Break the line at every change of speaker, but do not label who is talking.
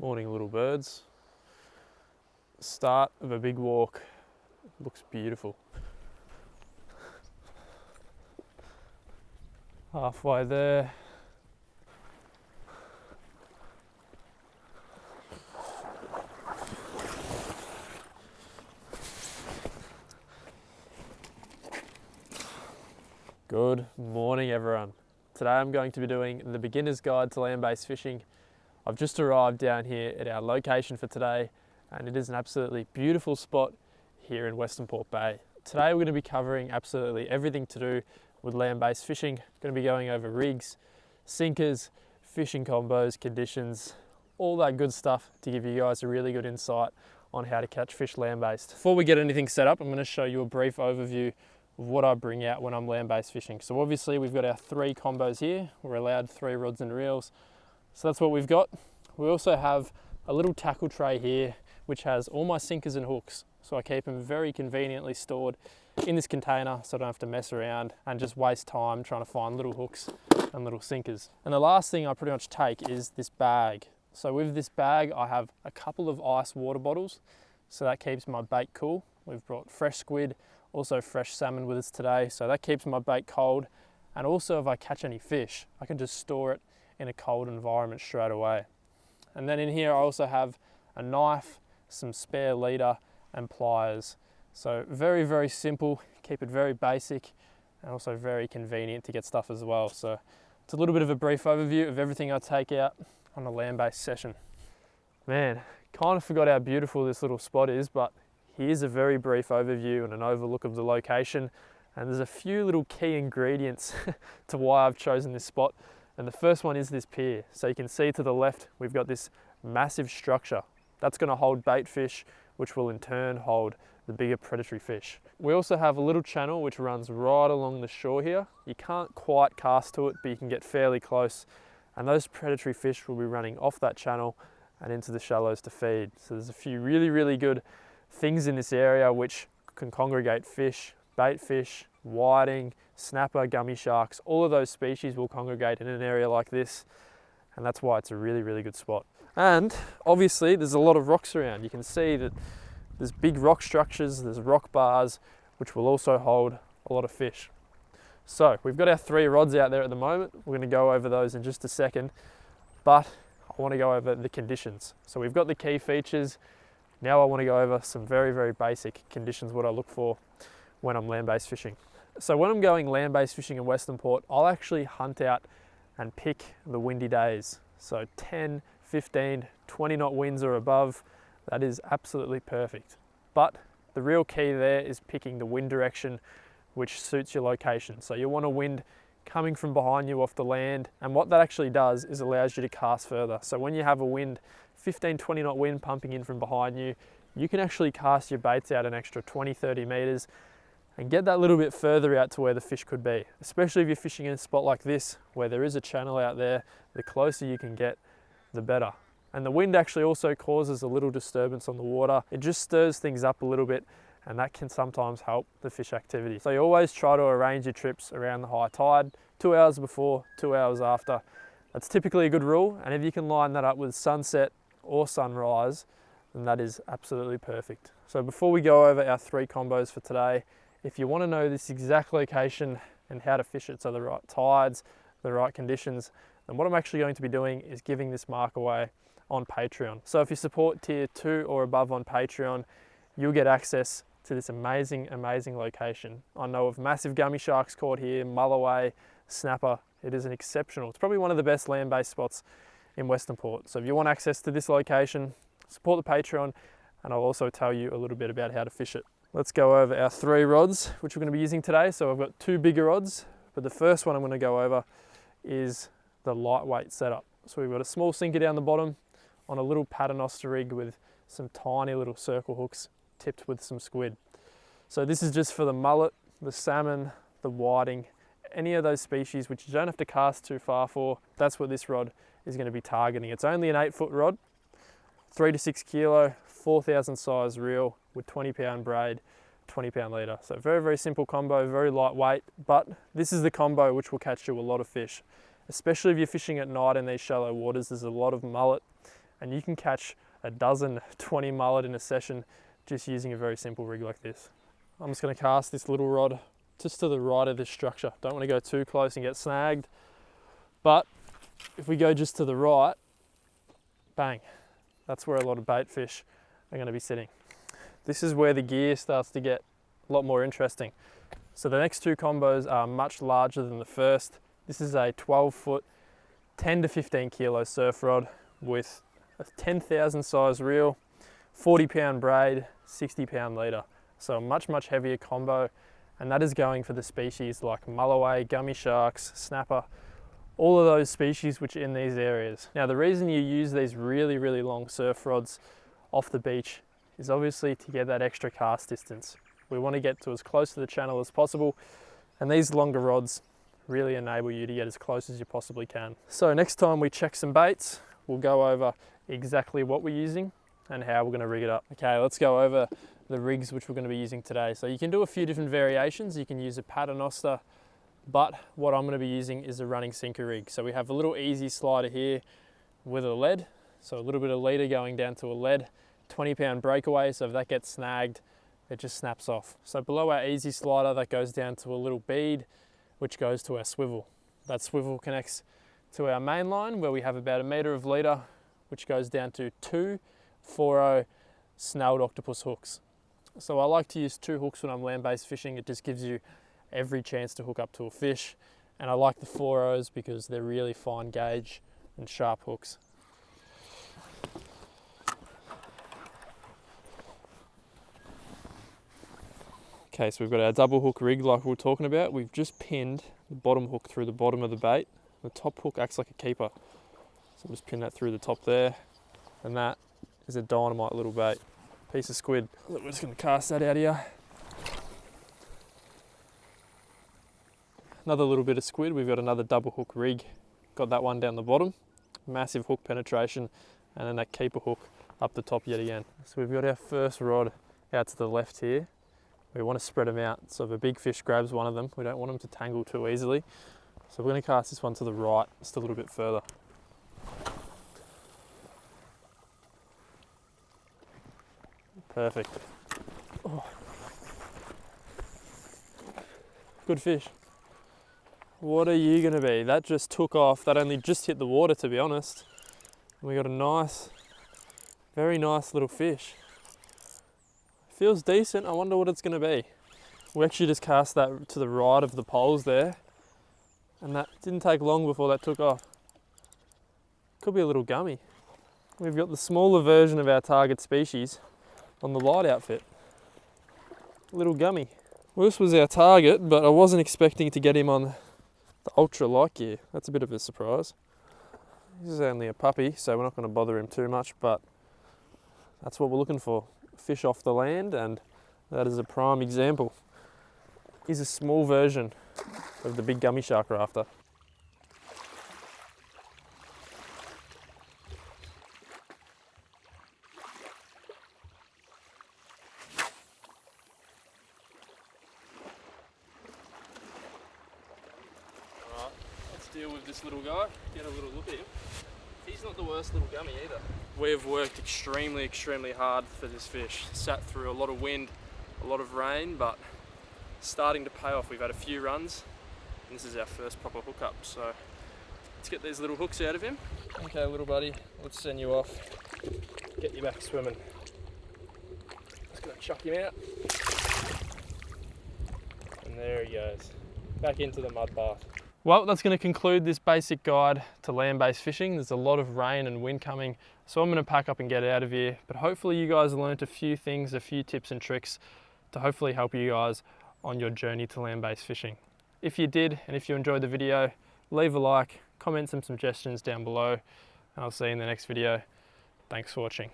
Morning, little birds. Start of a big walk. Looks beautiful. Halfway there. Good morning, everyone. Today I'm going to be doing the beginner's guide to land-based fishing. I've just arrived down here at our location for today, and it is an absolutely beautiful spot here in Westernport Bay. Today we're going to be covering absolutely everything to do with land-based fishing. Going to be going over rigs, sinkers, fishing combos, conditions, all that good stuff to give you guys a really good insight on how to catch fish land-based. Before we get anything set up, I'm going to show you a brief overview of what I bring out when I'm land-based fishing. So obviously we've got our 3 combos here. We're allowed 3 rods and reels. So that's what we've got. We also have a little tackle tray here, which has all my sinkers and hooks. So I keep them very conveniently stored in this container so I don't have to mess around and just waste time trying to find little hooks and little sinkers. And the last thing I pretty much take is this bag. So with this bag, I have a couple of ice water bottles. So that keeps my bait cool. We've brought fresh squid, also fresh salmon with us today. So that keeps my bait cold. And also if I catch any fish, I can just store it in a cold environment straight away. And then in here I also have a knife, some spare leader and pliers. So very, very simple, keep it very basic and also very convenient to get stuff as well. So it's a little bit of a brief overview of everything I take out on a land-based session. Man, kind of forgot how beautiful this little spot is, but here's a very brief overview and an overlook of the location. And there's a few little key ingredients to why I've chosen this spot. And the first one is this pier. So you can see to the left, we've got this massive structure. That's going to hold bait fish, which will in turn hold the bigger predatory fish. We also have a little channel which runs right along the shore here. You can't quite cast to it, but you can get fairly close. And those predatory fish will be running off that channel and into the shallows to feed. So there's a few really, really good things in this area which can congregate fish, bait fish, whiting, snapper, gummy sharks. All of those species will congregate in an area like this, and that's why it's a really, really good spot. And obviously there's a lot of rocks around. You can see that there's big rock structures, there's rock bars, which will also hold a lot of fish. So we've got our 3 rods out there at the moment. We're going to go over those in just a second, but I want to go over the conditions. So we've got the key features. Now I want to go over some very, very basic conditions, what I look for when I'm land-based fishing. So when I'm going land-based fishing in Westernport, I'll actually hunt out and pick the windy days. So 10, 15, 20 knot winds or above, that is absolutely perfect. But the real key there is picking the wind direction which suits your location. So you want a wind coming from behind you off the land, and what that actually does is allows you to cast further. So when you have a wind, 15, 20 knot wind pumping in from behind you, you can actually cast your baits out an extra 20, 30 meters and get that little bit further out to where the fish could be. Especially if you're fishing in a spot like this, where there is a channel out there, the closer you can get, the better. And the wind actually also causes a little disturbance on the water. It just stirs things up a little bit, and that can sometimes help the fish activity. So you always try to arrange your trips around the high tide, 2 hours before, 2 hours after. That's typically a good rule, and if you can line that up with sunset or sunrise, then that is absolutely perfect. So before we go over our 3 combos for today, if you want to know this exact location and how to fish it, so the right tides, the right conditions, then what I'm actually going to be doing is giving this mark away on Patreon. So if you support tier 2 or above on Patreon, you'll get access to this amazing, amazing location. I know of massive gummy sharks caught here, mulloway, snapper. It is an exceptional, it's probably one of the best land-based spots in Westernport. So if you want access to this location, support the Patreon, and I'll also tell you a little bit about how to fish it. Let's go over our 3 rods, which we're going to be using today. So I've got 2 bigger rods, but the first one I'm going to go over is the lightweight setup. So we've got a small sinker down the bottom on a little paternoster rig with some tiny little circle hooks tipped with some squid. So this is just for the mullet, the salmon, the whiting, any of those species which you don't have to cast too far for. That's what this rod is going to be targeting. It's only an 8-foot rod, 3 to 6 kilo, 4,000 size reel with 20-pound braid, 20-pound leader. So very, very simple combo, very lightweight, but this is the combo which will catch you a lot of fish, especially if you're fishing at night in these shallow waters. There's a lot of mullet and you can catch a dozen, 20 mullet in a session just using a very simple rig like this. I'm just going to cast this little rod just to the right of this structure. Don't want to go too close and get snagged, but if we go just to the right, bang, that's where a lot of bait fish are going to be sitting. This is where the gear starts to get a lot more interesting. So the next two combos are much larger than the first. This is a 12-foot, 10 to 15 kilo surf rod with a 10,000 size reel, 40-pound braid, 60-pound leader. So a much, much heavier combo, and that is going for the species like mulloway, gummy sharks, snapper, all of those species which are in these areas. Now the reason you use these really, really long surf rods off the beach is obviously to get that extra cast distance. We want to get to as close to the channel as possible, and these longer rods really enable you to get as close as you possibly can. So next time we check some baits, we'll go over exactly what we're using and how we're going to rig it up. Okay, let's go over the rigs which we're going to be using today. So you can do a few different variations. You can use a paternoster, but what I'm going to be using is a running sinker rig. So we have a little easy slider here with a lead, so a little bit of leader going down to a lead, 20-pound breakaway, so if that gets snagged, it just snaps off. So below our easy slider, that goes down to a little bead, which goes to our swivel. That swivel connects to our main line, where we have about 1 meter of leader, which goes down to 2 4.0 snelled octopus hooks. So I like to use 2 hooks when I'm land-based fishing. It just gives you every chance to hook up to a fish. And I like the 4.0s because they're really fine gauge and sharp hooks. Okay, so we've got our double hook rig like we were talking about. We've just pinned the bottom hook through the bottom of the bait. The top hook acts like a keeper. So we'll just pin that through the top there. And that is a dynamite little bait. Piece of squid. We're just going to cast that out here. Another little bit of squid. We've got another double hook rig. Got that one down the bottom. Massive hook penetration. And then that keeper hook up the top yet again. So we've got our first rod out to the left here. We want to spread them out. So if a big fish grabs one of them, we don't want them to tangle too easily. So we're going to cast this one to the right, just a little bit further. Perfect. Oh. Good fish. What are you going to be? That just took off. That only just hit the water, to be honest. We got a nice, very nice little fish. Feels decent. I wonder what it's going to be. We actually just cast that to the right of the poles there, and that didn't take long before that took off. Could be a little gummy. We've got the smaller version of our target species on the light outfit. Little gummy. Well, this was our target, but I wasn't expecting to get him on the ultra light gear. That's a bit of a surprise. This is only a puppy, so we're not going to bother him too much, but that's what we're looking for. Fish off the land, and that is a prime example. He's a small version of the big gummy shark we're after. Alright, let's deal with this little guy, get a little look at him. He's not the worst little gummy either. We've worked extremely, extremely hard for this fish. Sat through a lot of wind, a lot of rain, but starting to pay off. We've had a few runs, and this is our first proper hookup. So let's get these little hooks out of him. Okay, little buddy, let's send you off. Get you back swimming. Just gonna chuck him out. And there he goes, back into the mud bath. Well, that's going to conclude this basic guide to land-based fishing. There's a lot of rain and wind coming, so I'm going to pack up and get out of here. But hopefully you guys learned a few things, a few tips and tricks to hopefully help you guys on your journey to land-based fishing. If you did, and if you enjoyed the video, leave a like, comment some suggestions down below, and I'll see you in the next video. Thanks for watching.